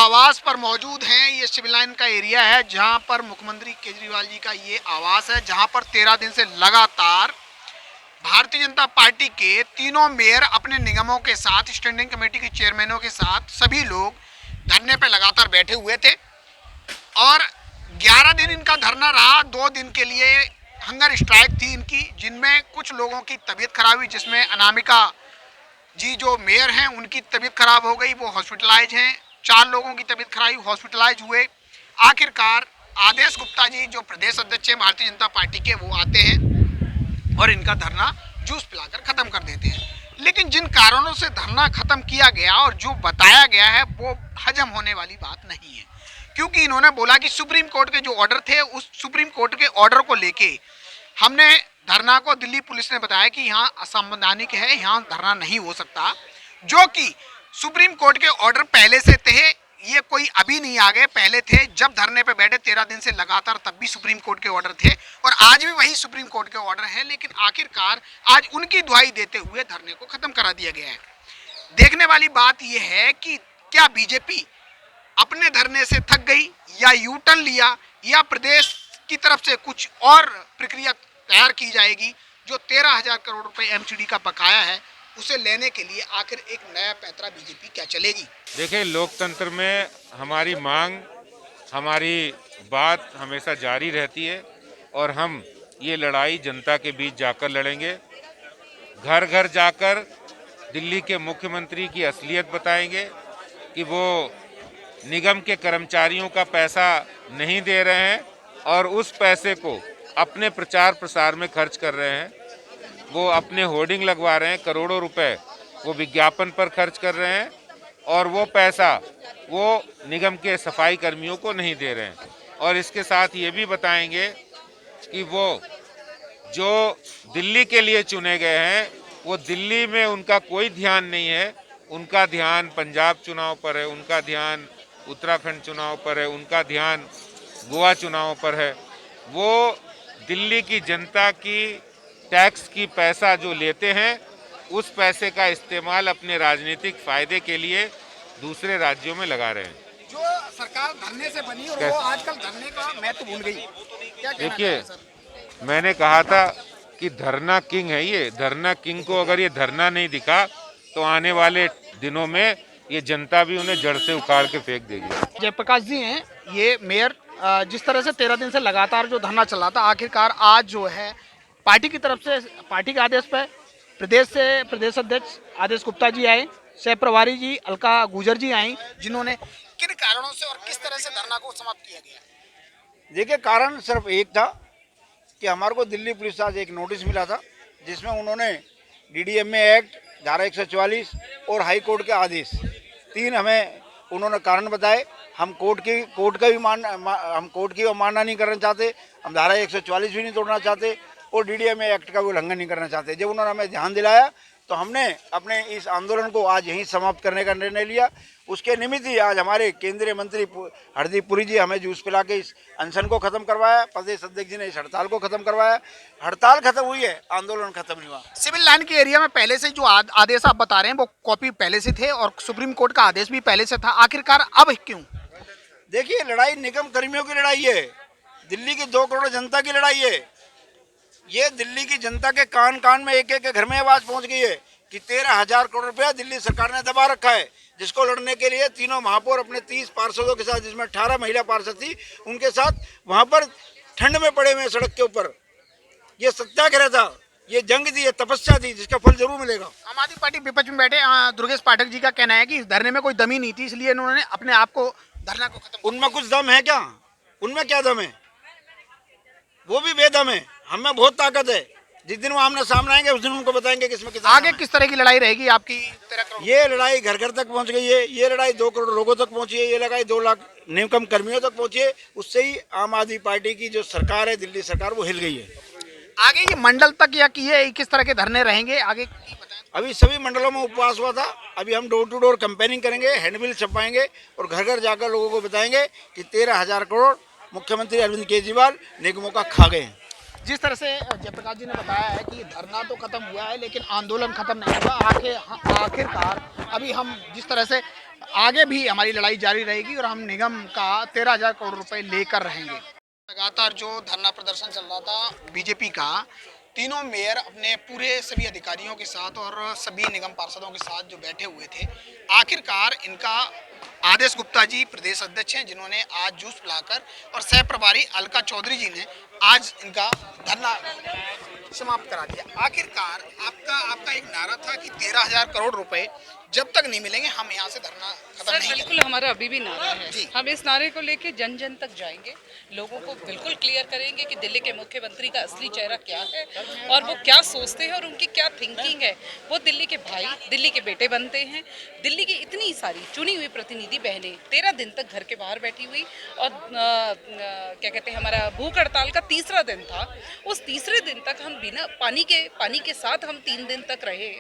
आवास पर मौजूद हैं। ये सिविल लाइन का एरिया है जहां पर मुख्यमंत्री केजरीवाल जी का ये आवास है, जहां पर 13 दिन से लगातार भारतीय जनता पार्टी के तीनों मेयर अपने निगमों के साथ, स्टैंडिंग कमेटी के चेयरमैनों के साथ सभी लोग धरने पर लगातार बैठे हुए थे। और 11 दिन इनका धरना रहा। 2 दिन के लिए हंगर स्ट्राइक थी इनकी, जिनमें कुछ लोगों की तबीयत खराब हुई, जिसमें अनामिका जी जो मेयर हैं उनकी तबीयत खराब हो गई, वो हॉस्पिटलाइज हैं। 4 लोगों की तबीयत खराब, हॉस्पिटलाइज हुए। आखिरकार आदेश गुप्ता जी जो प्रदेश अध्यक्ष हैं भारतीय जनता पार्टी के, वो आते हैं और इनका धरना जूस पिलाकर खत्म कर देते हैं। लेकिन जिन कारणों से धरना खत्म किया गया और जो बताया गया है वो हजम होने वाली बात नहीं है, क्योंकि इन्होंने बोला कि सुप्रीम कोर्ट के जो ऑर्डर थे, उस सुप्रीम कोर्ट के ऑर्डर को लेके हमने धरना को, दिल्ली पुलिस ने बताया कि यहाँ असंवैधानिक है, यहाँ धरना नहीं हो सकता, जो कि सुप्रीम कोर्ट के ऑर्डर पहले से थे। ये कोई अभी नहीं आ गए, पहले थे। जब धरने पे बैठे 13 दिन से लगातार, तब भी सुप्रीम कोर्ट के ऑर्डर थे और आज भी वही सुप्रीम कोर्ट के ऑर्डर हैं। लेकिन आखिरकार आज उनकी दुहाई देते हुए धरने को खत्म करा दिया गया है। देखने वाली बात यह है कि क्या बीजेपी अपने धरने से थक गई या यू टर्न लिया, या प्रदेश की तरफ से कुछ और प्रक्रिया तैयार की जाएगी। जो 13,000 करोड़ रुपए एमसीडी का बकाया है, उसे लेने के लिए आखिर एक नया पैतरा बीजेपी क्या चलेगी। देखिए, लोकतंत्र में हमारी मांग, हमारी बात हमेशा जारी रहती है और हम ये लड़ाई जनता के बीच जाकर लड़ेंगे। घर घर जाकर दिल्ली के मुख्यमंत्री की असलियत बताएंगे कि वो निगम के कर्मचारियों का पैसा नहीं दे रहे हैं और उस पैसे को अपने प्रचार प्रसार में खर्च कर रहे हैं। वो अपने होर्डिंग लगवा रहे हैं, करोड़ों रुपए वो विज्ञापन पर खर्च कर रहे हैं और वो पैसा वो निगम के सफाई कर्मियों को नहीं दे रहे हैं। और इसके साथ ये भी बताएंगे कि वो जो दिल्ली के लिए चुने गए हैं, वो दिल्ली में उनका कोई ध्यान नहीं है। उनका ध्यान पंजाब चुनाव पर है, उनका ध्यान उत्तराखंड चुनाव पर है, उनका ध्यान गोवा चुनाव पर है। वो दिल्ली की जनता की टैक्स की पैसा जो लेते हैं, उस पैसे का इस्तेमाल अपने राजनीतिक फायदे के लिए दूसरे राज्यों में लगा रहे हैं। जो सरकार धरने से बनी और वो आजकल धरने का महत्व भूल गई, क्या कहना देखिए, है सर? मैंने कहा था कि धरना किंग है ये। धरना किंग को अगर ये धरना नहीं दिखा तो आने वाले दिनों में ये जनता भी उन्हें जड़ से उखाड़ के फेंक देगी। जयप्रकाश जी हैं ये मेयर। जिस तरह से 13 दिन से लगातार जो धरना चल रहा था, आखिरकार आज जो है पार्टी की तरफ से, पार्टी के आदेश पर प्रदेश से प्रदेश अध्यक्ष आदेश गुप्ता जी आए, सह प्रभारी जी अलका गुजर जी आई, जिन्होंने किन कारणों से और किस तरह से धरना को समाप्त किया गया। देखिए, कारण सिर्फ एक था कि हमारे को दिल्ली पुलिस से आज एक नोटिस मिला था, जिसमें उन्होंने डीडीएमए एक्ट, धारा 144 और हाई कोर्ट के आदेश 3 हमें उन्होंने कारण बताए। हम कोर्ट की अवमानना नहीं करना चाहते, हम धारा 144 भी नहीं तोड़ना चाहते और डीडीएमए एक्ट का भी उल्लंघन नहीं करना चाहते। जब उन्होंने हमें ध्यान दिलाया तो हमने अपने इस आंदोलन को आज यहीं समाप्त करने का निर्णय लिया। उसके निमित्त ही आज हमारे केंद्रीय मंत्री हरदीप पुरी जी हमें जूस पिला के इस अनशन को खत्म करवाया। प्रदेश अध्यक्ष जी ने इस हड़ताल को खत्म करवाया। हड़ताल खत्म हुई है, आंदोलन खत्म नहीं हुआ। सिविल लाइन के एरिया में पहले से जो आदेश आप बता रहे हैं वो कॉपी पहले से थे और सुप्रीम कोर्ट का आदेश भी पहले से था, आखिरकार अब क्यों? देखिए, लड़ाई निगम कर्मियों की लड़ाई है, दिल्ली की 2 करोड़ जनता की लड़ाई है। ये दिल्ली की जनता के कान कान में एक एक घर में आवाज पहुंच गई है कि 13,000 करोड़ रुपया दिल्ली सरकार ने दबा रखा है, जिसको लड़ने के लिए तीनों महापौर अपने 30 पार्षदों के साथ, जिसमें 18 महिला पार्षद थी, उनके साथ वहां पर ठंड में पड़े हुए सड़क के ऊपर। ये सत्याग्रह था, ये जंग थी, ये तपस्या थी, जिसका फल जरूर मिलेगा। आम आदमी पार्टी विपक्ष में बैठे दुर्गेश पाठक जी का कहना है कि इस धरने में कोई दमी नहीं थी, इसलिए इन्होंने अपने आप को धरना को खत्म। उनमें कुछ दम है क्या? उनमें क्या दम है? वो भी बेदम है। हमें बहुत ताकत है। जिस दिन वो आमने सामने आएंगे उस दिन उनको बताएंगे कि इसमें कितना आगे किस तरह की लड़ाई रहेगी आपकी। ये लड़ाई घर घर तक पहुंच गई है, ये लड़ाई 2 करोड़ लोगों तक पहुंची है, ये लड़ाई 2 लाख निगम कर्मियों तक पहुंची है। उससे ही आम आदमी पार्टी की जो सरकार है, दिल्ली सरकार, वो हिल गई है। आगे ये मंडल तक या कि ये किस तरह के धरने रहेंगे आगे? अभी सभी मंडलों में उपवास हुआ था। अभी हम डोर टू डोर कैंपेनिंग करेंगे, हैंडबिल छपवाएंगे और घर घर जाकर लोगों को बताएंगे कि 13,000 करोड़ मुख्यमंत्री अरविंद केजरीवाल निगमों का खा गए हैं। जिस तरह से जयप्रकाश जी ने बताया है कि धरना तो खत्म हुआ है लेकिन आंदोलन खत्म नहीं हुआ। आखिरकार अभी हम जिस तरह से आगे भी हमारी लड़ाई जारी रहेगी और हम निगम का 13,000 करोड़ रुपए लेकर रहेंगे। लगातार जो धरना प्रदर्शन चल रहा था बीजेपी का, तीनों मेयर अपने पूरे सभी अधिकारियों के साथ और सभी निगम पार्षदों के साथ जो बैठे हुए थे, आखिरकार इनका आदेश गुप्ता जी प्रदेश अध्यक्ष हैं, जिन्होंने आज जूस पिलाकर, और सह प्रभारी अलका चौधरी जी ने आज इनका धरना समाप्त करा दिया। आखिरकार आपका एक नारा था कि 13,000 करोड़ रुपए जब तक नहीं मिलेंगे हम यहाँ से धरना खत्म नहीं करेंगे। बिल्कुल हमारा अभी भी नारा है। हम इस नारे को लेके जन जन तक जाएंगे, लोगों को बिल्कुल क्लियर करेंगे कि दिल्ली के मुख्यमंत्री का असली चेहरा क्या है और वो क्या सोचते हैं और उनकी क्या थिंकिंग है। वो दिल्ली के भाई, दिल्ली के बेटे बनते हैं। दिल्ली की इतनी सारी चुनी हुई प्रतिनिधि बहनें 13 दिन तक घर के बाहर बैठी हुई, और क्या कहते हैं, हमारा भूख हड़ताल का तीसरा दिन था। उस तीसरे दिन तक हम बिना पानी के साथ हम 3 दिन तक रहे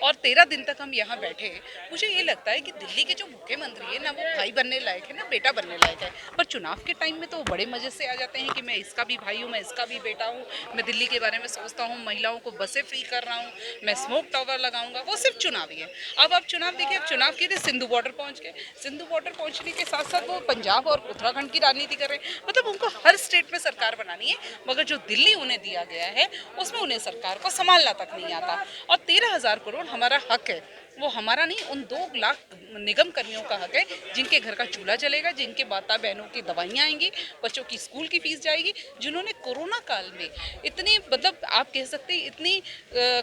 और 13 दिन तक हम यहाँ बैठे। मुझे ये लगता है कि दिल्ली के जो मुख्यमंत्री है ना, वो भाई बनने लायक है ना बेटा बनने लायक है, पर चुनाव के टाइम में तो वो बड़े मजे से आ जाते हैं कि मैं इसका भी भाई हूँ, मैं इसका भी बेटा हूँ, मैं दिल्ली के बारे में सोचता हूँ, महिलाओं को बसें फ्री कर रहा हूँ, मैं स्मोक टावर लगाऊंगा। वो सिर्फ चुनावी है। अब आप चुनाव देखिए, अब चुनाव के लिए सिंधु बॉर्डर पहुँच गए। सिंधु बॉर्डर पहुँचने के साथ साथ वो पंजाब और उत्तराखंड की राजनीति कर रहे हैं। मतलब उनको हर स्टेट में सरकार बनानी है, मगर जो दिल्ली उन्हें दिया गया है उसमें उन्हें सरकार को संभालना तक नहीं आता। और 13,000 करोड़ हमारा हक है, वो हमारा नहीं, उन 2 लाख निगम कर्मियों का हक है, जिनके घर का चूल्हा जलेगा, जिनके माता बहनों की दवाइयाँ आएंगी, बच्चों की स्कूल की फीस जाएगी, जिन्होंने कोरोना काल में इतनी, मतलब आप कह सकते हैं इतनी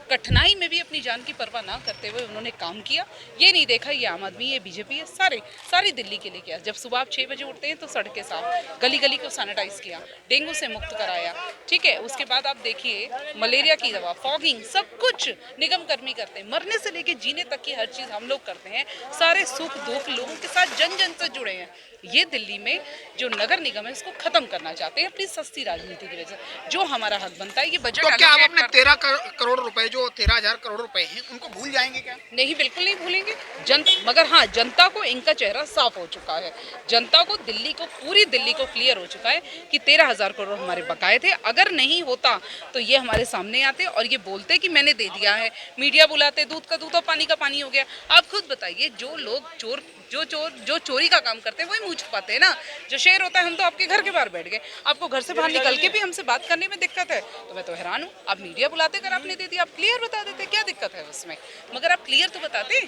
कठिनाई में भी अपनी जान की परवाह ना करते हुए उन्होंने काम किया। ये नहीं देखा ये आम आदमी, ये बीजेपी है, सारी दिल्ली के लिए किया। जब सुबह आप 6 बजे उठते हैं तो सड़कें साफ, गली गली को सैनिटाइज किया, डेंगू से मुक्त कराया, ठीक है। उसके बाद आप देखिए मलेरिया की दवा, फॉगिंग, सब कुछ निगम कर्मी करते हैं। मरने से लेके जीने तक की हर चीज़ हम लोग करते हैं। सारे सुख दुख लोगों के साथ जन जन से जुड़े हैं। ये दिल्ली में जो नगर निगम है इसको खत्म करना चाहते हैं अपनी सस्ती राजनीति की वजह से। जो हमारा हक बनता है ये बजट, तो क्या आप अपने 13 करोड़ रुपए, जो 13,000 करोड़ रुपए हैं, उनको भूल जाएंगे क्या? नहीं, बिल्कुल नहीं भूलेंगे। मगर हाँ, जनता को इनका चेहरा साफ हो चुका है। जनता को, दिल्ली को, पूरी दिल्ली को क्लियर हो चुका है कि 13,000 करोड़ हमारे बकाए थे। अगर नहीं होता तो ये हमारे सामने आते और ये बोलते कि मैंने दे दिया है। मीडिया बुलाते, दूध का दूध और पानी का पानी हो गया। आप खुद बताइए, जो लोग जो चोरी का काम करते हैं वही मुंह छुपाते हैं ना। जो शेर होता है, हम तो आपके घर के बाहर बैठ गए, आपको घर से बाहर निकल के भी हमसे बात करने में दिक्कत है, तो मैं तो हैरान हूँ। आप मीडिया बुलाते, अगर आपने दे दिया आप क्लियर बता देते, क्या दिक्कत है उसमें? मगर आप क्लियर तो बताते,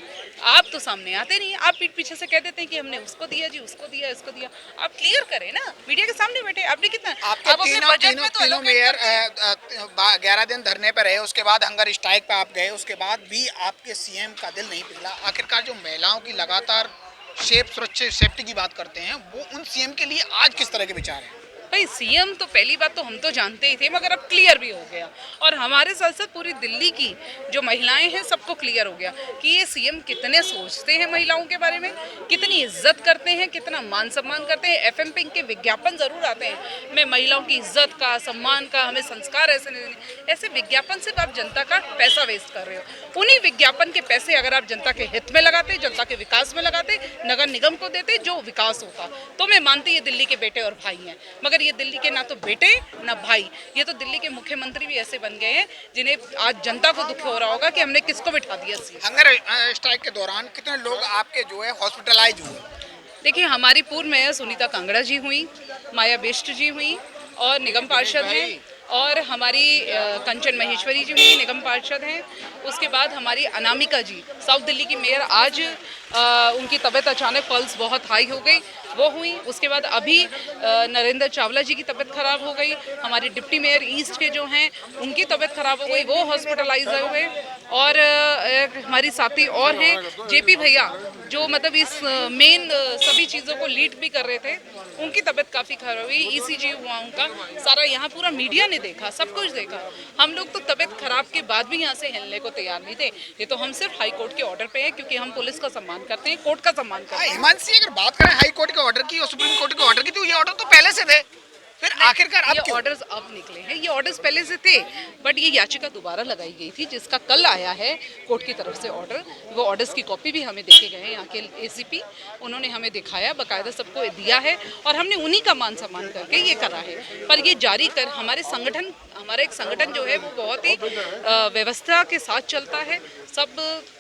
आप तो सामने आते नहीं। आप पीठ पीछे से कह देते हैं कि हमने उसको दिया जी, उसको दिया, इसको दिया। आप क्लियर करें ना, मीडिया के सामने बैठे। आपने कितना, तीनों मेयर 11 दिन धरने पर रहे, उसके बाद हंगर स्ट्राइक पे आप गए, उसके बाद भी आपके सीएम का दिल नहीं पिघला। आखिरकार जो महिलाओं की लगातार सेफ्टी की बात करते हैं, वो उन सीएम के लिए आज किस तरह के विचार हैं? भाई सीएम तो पहली बात तो हम तो जानते ही थे, मगर अब क्लियर भी हो गया। और हमारे साथ साथ पूरी दिल्ली की जो महिलाएं हैं सबको क्लियर हो गया कि ये सीएम कितने सोचते हैं महिलाओं के बारे में, कितनी इज्जत करते हैं, कितना मान सम्मान करते हैं। FM पिंक के विज्ञापन जरूर आते हैं, मैं महिलाओं की इज्जत का, सम्मान का, हमें संस्कार ऐसे विज्ञापन से आप जनता का पैसा वेस्ट कर रहे हो। उन्हीं विज्ञापन के पैसे अगर आप जनता के हित में लगाते, जनता के विकास में लगाते, नगर निगम को देते, जो विकास होता, तो मैं मानती है दिल्ली के बेटे और भाई हैं। मगर ये दिल्ली के ना तो बेटे ना भाई, ये तो दिल्ली के मुख्यमंत्री भी ऐसे बन गए हैं जिन्हें आज जनता को दुख हो रहा होगा कि हमने किसको बिठा दिया। हंगर स्ट्राइक के दौरान कितने लोग आपके जो है हॉस्पिटलाइज हुए? देखिए, हमारी पूर्व मेयर सुनीता कांगड़ा जी हुई, माया बिष्ट जी हुई और निगम पार्षद हैं, और हमारी कंचन महेश्वरी जी हुई, निगम पार्षद हैं। उसके बाद हमारी अनामिका जी, साउथ दिल्ली की मेयर, आज उनकी तबीयत अचानक पल्स बहुत हाई हो गई, वो हुई। उसके बाद अभी नरेंद्र चावला जी की तबीयत खराब हो गई। हमारे डिप्टी मेयर ईस्ट के जो हैं उनकी तबीयत खराब हो गई, वो हॉस्पिटलाइज हुए। और हमारी साथी और हैं JP भैया, जो मतलब इस मेन सभी चीज़ों को लीड भी कर रहे थे, उनकी तबीयत काफ़ी खराब हुई, ECG हुआ उनका। सारा यहाँ पूरा मीडिया ने देखा, सब कुछ देखा। हम लोग तो तबीयत खराब के बाद भी यहाँ से हिलने को तैयार नहीं थे। ये तो हम सिर्फ हाई कोर्ट के ऑर्डर पे हैं, क्योंकि हम पुलिस का सम्मान करते हैं, कोर्ट का सम्मान करते हैं। हिमांशी, अगर बात करें हाई कोर्ट के ऑर्डर की और सुप्रीम कोर्ट के ऑर्डर की, तो ये ऑर्डर तो पहले से थे, फिर आखिरकार अब ये ऑर्डर्स अब निकले हैं। ये ऑर्डर्स पहले से थे, बट ये याचिका दोबारा लगाई गई थी, जिसका कल आया है कोर्ट की तरफ से ऑर्डर। वो ऑर्डर्स की कॉपी भी हमें देके गए हैं यहाँ के ACP, उन्होंने हमें दिखाया, बाकायदा सबको दिया है, और हमने उन्हीं का मान सम्मान करके ये करा है। पर ये जारी कर हमारा एक संगठन जो है वो बहुत ही व्यवस्था के साथ चलता है, सब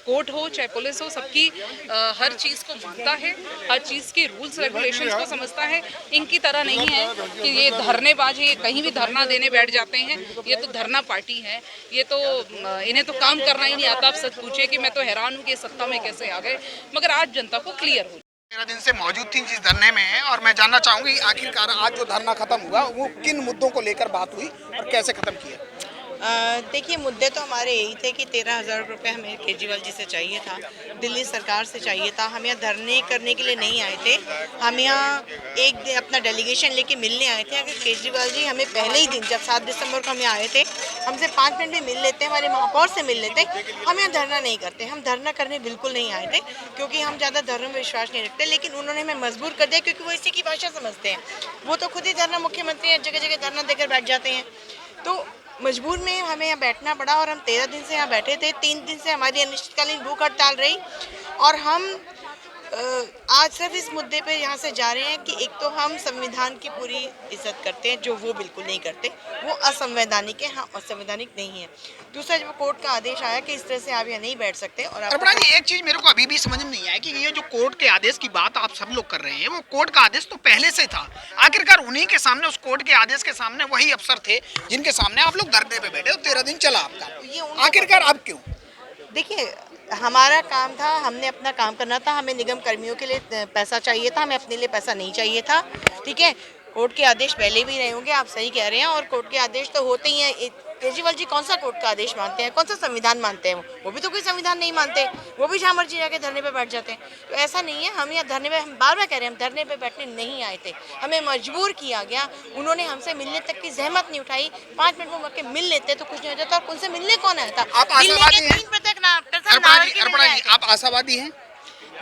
कोर्ट हो चाहे पुलिस हो, सबकी हर चीज़ को मानता है, हर चीज़ के रूल्स रेगुलेशंस को समझता है। इनकी तरह नहीं है कि ये धरनेबाज हैं, ये कहीं भी धरना देने बैठ जाते हैं। ये तो धरना पार्टी है, ये तो इन्हें तो काम करना ही नहीं आता। आप सच पूछे कि मैं तो हैरान हूँ कि सत्ता में कैसे आ गए, मगर आज जनता को क्लियर हो। 13 दिन से मौजूद थी जिस धरने में, और मैं जानना चाहूंगी आखिरकार आज जो धरना खत्म हुआ वो किन मुद्दों को लेकर बात हुई और कैसे खत्म किया। देखिए, मुद्दे तो हमारे यही थे कि 13,000 रुपये हमें केजरीवाल जी से चाहिए था, दिल्ली सरकार से चाहिए था। हम यहाँ धरने करने के लिए नहीं आए थे, हम यहाँ एक दिन अपना डेलीगेशन लेके मिलने आए थे। अगर केजरीवाल जी हमें पहले ही दिन, जब 7 दिसंबर को हम यहाँ आए थे, हमसे 5 मिनट में मिल लेते, हमारे महापौर से मिल लेते, हम यहाँ धरना नहीं करते। हम धरना करने बिल्कुल नहीं आए थे, क्योंकि हम ज़्यादा धर्म में विश्वास नहीं रखते। लेकिन उन्होंने हमें मजबूर कर दिया, क्योंकि वो इसी की भाषा समझते हैं। वो तो खुद ही धरना मुख्यमंत्री हैं, जगह जगह धरना देकर बैठ जाते हैं। तो मजबूर में हमें यहाँ बैठना पड़ा, और हम 13 दिन से यहाँ बैठे थे। 3 दिन से हमारी अनिश्चितकालीन भूख हड़ताल रही, और हम आज सिर्फ इस मुद्दे पे यहाँ से जा रहे हैं कि एक तो हम संविधान की पूरी इज्जत करते हैं, जो वो बिल्कुल नहीं करते, वो असंवैधानिक है, हम असंवैधानिक नहीं है। दूसरा, जब कोर्ट का आदेश आया कि इस तरह से आप यहाँ नहीं बैठ सकते, और अर्पणा जी, एक चीज मेरे को अभी भी समझ में नहीं आया कि ये जो कोर्ट के आदेश की बात आप सब लोग कर रहे हैं, वो कोर्ट का आदेश तो पहले से था। आखिरकार उन्हीं के सामने, उस कोर्ट के आदेश के सामने वही अफसर थे जिनके सामने आप लोग धरने पे बैठे, 13 दिन चला आपका, आखिरकार अब क्यों? देखिए, हमारा काम था, हमने अपना काम करना था। हमें निगम कर्मियों के लिए पैसा चाहिए था, हमें अपने लिए पैसा नहीं चाहिए था। ठीक है, कोर्ट के आदेश पहले भी रहे होंगे, आप सही कह रहे हैं, और कोर्ट के आदेश तो होते ही हैं। केजरीवाल जी कौन सा कोर्ट का आदेश मानते हैं, कौन सा संविधान मानते हैं? वो भी तो कोई संविधान नहीं मानते, वो भी जहाँ मर्जी जाके धरने पे बैठ जाते हैं। तो ऐसा नहीं है, हम यहाँ धरने पे, हम बार बार कह रहे हैं, हम धरने पे बैठने नहीं आए थे, हमें मजबूर किया गया। उन्होंने हमसे मिलने तक की जहमत नहीं उठाई। 5 मिनट वो के मिल लेते तो कुछ नहीं हो जाता, और उनसे मिलने कौन आया था? आप आशावादी हैं? अर्पणा जी, आप आशावादी हैं?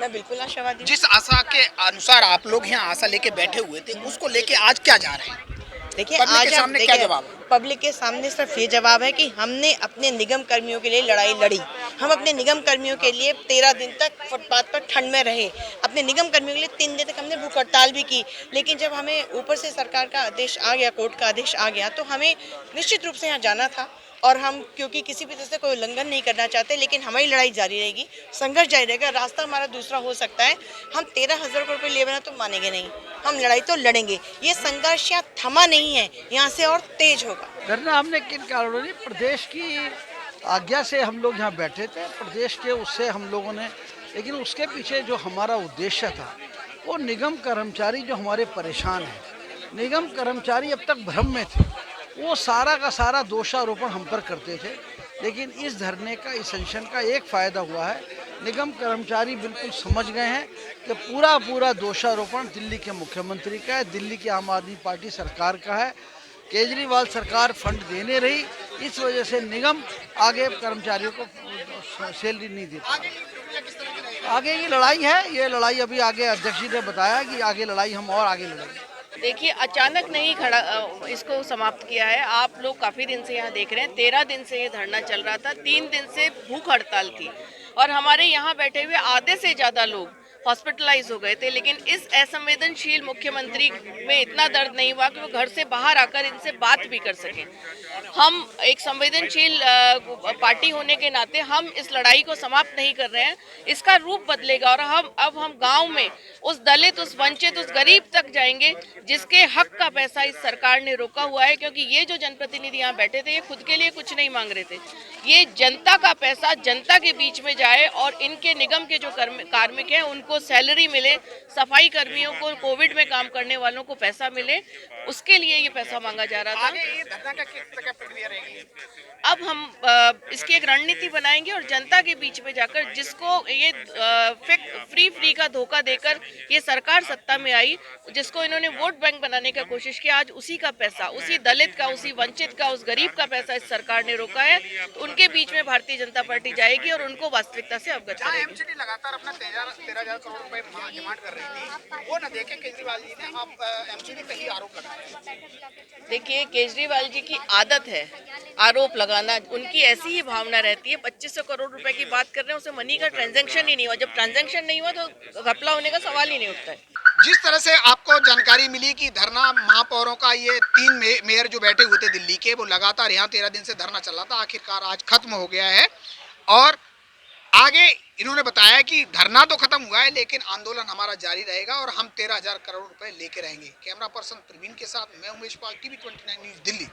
मैं बिल्कुल आशावादी हूँ। जिस आशा के अनुसार आप लोग यहाँ आशा लेके बैठे हुए थे, उसको लेके आज क्या जा रहे हैं? देखिए, पब्लिक आज के हम सामने क्या जवाब है? पब्लिक के सामने सिर्फ ये जवाब है कि हमने अपने निगम कर्मियों के लिए लड़ाई लड़ी। हम अपने निगम कर्मियों के लिए 13 दिन तक फुटपाथ पर ठंड में रहे। अपने निगम कर्मियों के लिए 3 दिन तक हमने भूख हड़ताल भी की। लेकिन जब हमें ऊपर से सरकार का आदेश आ गया, कोर्ट का आदेश आ गया, तो हमें निश्चित रूप से यहाँ जाना था। और हम क्योंकि किसी भी तरह से कोई उल्लंघन नहीं करना चाहते, लेकिन हमारी लड़ाई जारी रहेगी, संघर्ष जारी रहेगा। रास्ता हमारा दूसरा हो सकता है, हम 13,000 रुपये ले बना तो मानेंगे नहीं, हम लड़ाई तो लड़ेंगे। ये संघर्ष यहाँ थमा नहीं है, यहाँ से और तेज होगा। धरना हमने किन कारणों नहीं, प्रदेश की आज्ञा से हम लोग यहाँ बैठे थे, प्रदेश के उससे हम लोगों ने, लेकिन उसके पीछे जो हमारा उद्देश्य था, वो निगम कर्मचारी जो हमारे परेशान हैं, निगम कर्मचारी अब तक भ्रम में थे, वो सारा का सारा दोषारोपण हम पर करते थे। लेकिन इस धरने का, इस सेशन का एक फ़ायदा हुआ है, निगम कर्मचारी बिल्कुल समझ गए हैं कि पूरा दोषारोपण दिल्ली के मुख्यमंत्री का है, दिल्ली की आम आदमी पार्टी सरकार का है। केजरीवाल सरकार फंड देने रही, इस वजह से निगम आगे कर्मचारियों को सैलरी नहीं देता। आगे की लड़ाई है, ये लड़ाई अभी आगे अध्यक्ष जी ने बताया कि आगे लड़ाई हम और आगे लड़ेंगे। देखिए, अचानक नहीं खड़ा इसको समाप्त किया है। आप लोग काफ़ी दिन से यहाँ देख रहे हैं, 13 दिन से ये धरना चल रहा था, 3 दिन से भूख हड़ताल थी, और हमारे यहाँ बैठे हुए आधे से ज़्यादा लोग हॉस्पिटलाइज हो गए थे। लेकिन इस असंवेदनशील मुख्यमंत्री में इतना दर्द नहीं हुआ कि वो घर से बाहर आकर इनसे बात भी कर सकें। हम एक संवेदनशील पार्टी होने के नाते हम इस लड़ाई को समाप्त नहीं कर रहे हैं, इसका रूप बदलेगा, और अब हम गांव में उस दलित, उस वंचित, उस गरीब तक जाएंगे जिसके हक का पैसा इस सरकार ने रोका हुआ है। क्योंकि ये जो जनप्रतिनिधि यहाँ बैठे थे, ये खुद के लिए कुछ नहीं मांग रहे थे, ये जनता का पैसा जनता के बीच में जाए, और इनके निगम के जो कार्मिक हैं उनको सैलरी मिले, सफाई कर्मियों को, कोविड में काम करने वालों को पैसा मिले, उसके लिए ये पैसा मांगा जा रहा था। अब हम इसकी एक रणनीति बनाएंगे, और जनता के बीच में जाकर, जिसको ये फ्री का धोखा देकर ये सरकार सत्ता में आई, जिसको इन्होंने वोट बैंक बनाने का कोशिश किया, आज उसी का पैसा, उसी दलित का, उसी वंचित का, उस गरीब का पैसा इस सरकार ने रोका है। तो उनके बीच में भारतीय जनता पार्टी जाएगी और उनको वास्तविकता से अवगत करेगी। एमसीडी लगातार अपना 13,000 करोड़ रुपए डिमांड कर रही थी, वो न देखे केजरीवाल जी ने अब एमसीडी पे ही आरोप लगाया। देखिए, केजरीवाल जी की आदत है आरोप लगाना, उनकी ऐसी ही भावना रहती है। 2500 करोड़ रुपए की बात कर रहे हैं, उसे मनी का ट्रांजैक्शन ही नहीं हुआ। जब ट्रांजैक्शन नहीं हुआ तो घपला होने का सवाल ही नहीं उठता है। जिस तरह से आपको जानकारी मिली कि धरना महापौरों का, ये 3 मेयर जो बैठे हुए थे दिल्ली के, वो लगातार यहाँ 13 दिन से धरना चल रहा था, आखिरकार आज खत्म हो गया है, और आगे इन्होंने बताया कि धरना तो खत्म हुआ है लेकिन आंदोलन हमारा जारी रहेगा और हम 13,000 करोड़ रुपए लेके रहेंगे। कैमरा पर्सन प्रवीण के साथ मैं उमेश पाल, TV 29 न्यूज, दिल्ली।